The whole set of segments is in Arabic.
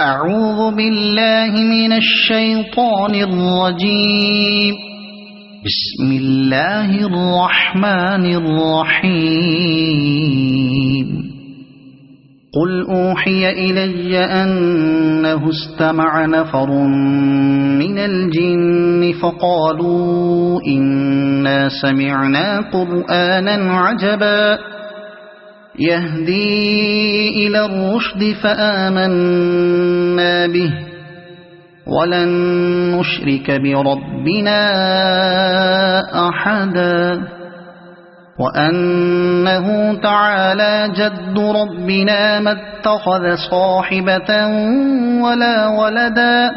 أعوذ بالله من الشيطان الرجيم. بسم الله الرحمن الرحيم. قل أوحي إلي أنه استمع نفر من الجن فقالوا إنا سمعنا قرآنا عجبا يهدي إلى الرشد فآمنا به ولن نشرك بربنا أحدا وأنه تعالى جد ربنا ما اتخذ صاحبة ولا ولدا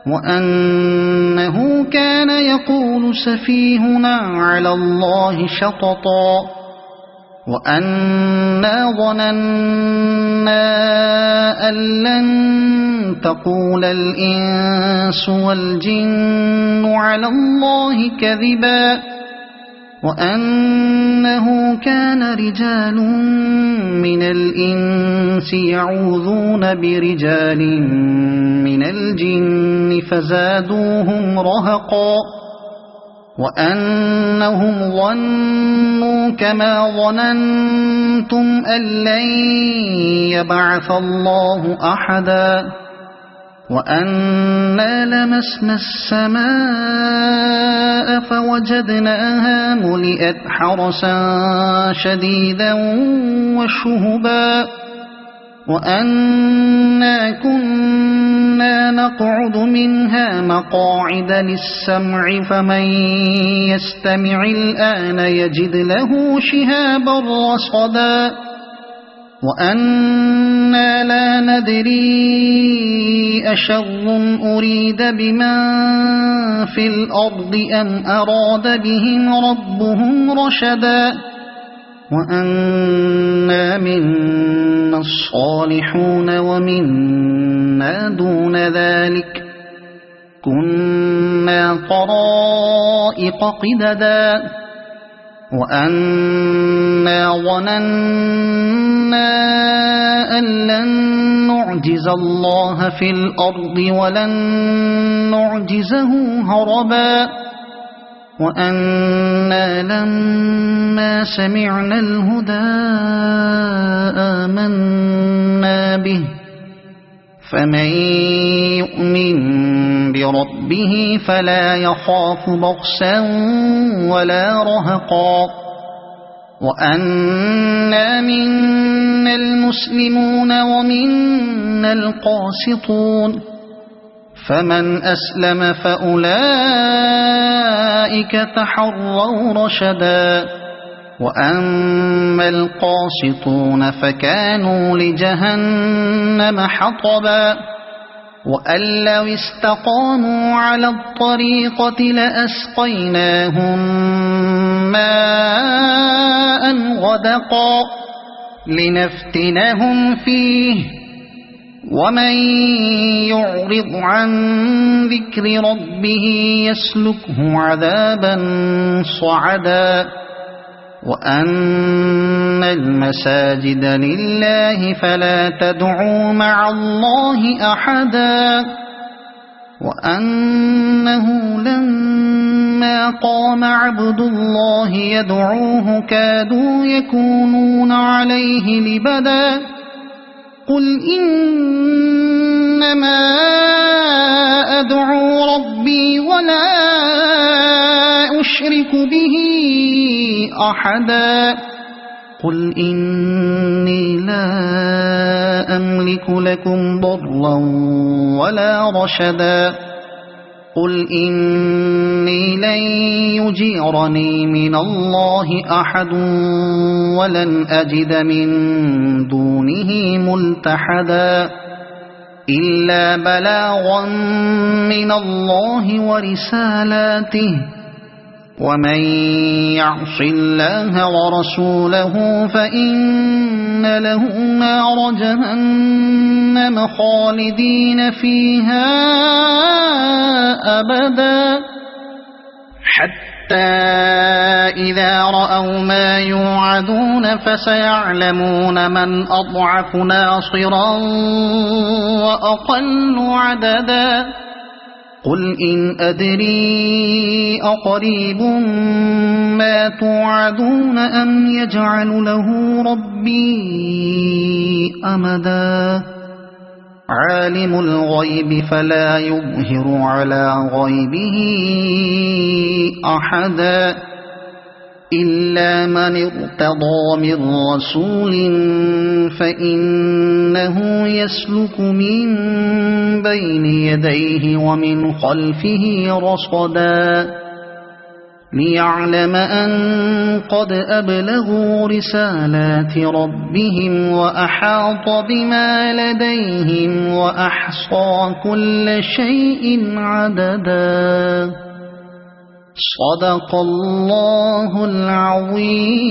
وأنه كان يقول سفيهنا على الله شططا وأنا ظننا أن لن تقول الإنس والجن على الله كذبا وأنه كان رجال من الإنس يعوذون برجال من الجن فزادوهم رهقا وأنهم ظنوا كما ظننتم أن لن يبعث الله أحدا وأنا لمسنا السماء فوجدناها ملئت حرسا شديدا وشهبا وأنا كنا نقعد منها مقاعد للسمع فمن يستمع الآن يجد له شهابا رصدا وأنا لا ندري أشر أريد بمن في الأرض أم أراد بهم ربهم رشدا وأنا منا الصالحون ومنا دون ذلك كنا طرائق قددا وأنا ظننا أن لن نعجز الله في الأرض ولن نعجزه هربا وأنا لما سمعنا الهدى آمنا به فمن يؤمن بربه فلا يخاف بخسا ولا رهقا وأنا منا المسلمون ومنا القاسطون فمن أسلم فأولئك تحروا رشدا وأما القاسطون فكانوا لجهنم حطبا وأن لو استقاموا على الطريقة لأسقيناهم ماء غدقا لنفتنهم فيه ومن يعرض عن ذكر ربه يسلكه عذابا صعدا وأن المساجد لله فلا تدعوا مع الله أحدا وأنه لما قام عبد الله يدعوه كادوا يكونون عليه لبدا قل إنما أدعو ربي ولا أشرك به أحدا قل إني لا أملك لكم ضرا ولا رشدا قل إني لن يجيرني من الله أحد ولن أجد من دونه ملتحدا إلا بلاغا من الله ورسالاته ومن يعص الله ورسوله فإن له نار جهنم خالدين فيها أبدا حتى حتى إذا رأوا ما يوعدون فسيعلمون من أضعف ناصرا وأقل عددا قل إن أدري أقريب ما توعدون أم يجعل له ربي أمدا عالم الغيب فلا يظهر على غيبه أحدا إلا من ارتضى من رسول فإنه يسلك من بين يديه ومن خلفه رصدا ليعلم أن قد أبلغوا رسالات ربهم وأحاط بما لديهم وأحصى كل شيء عددا صدق الله العظيم.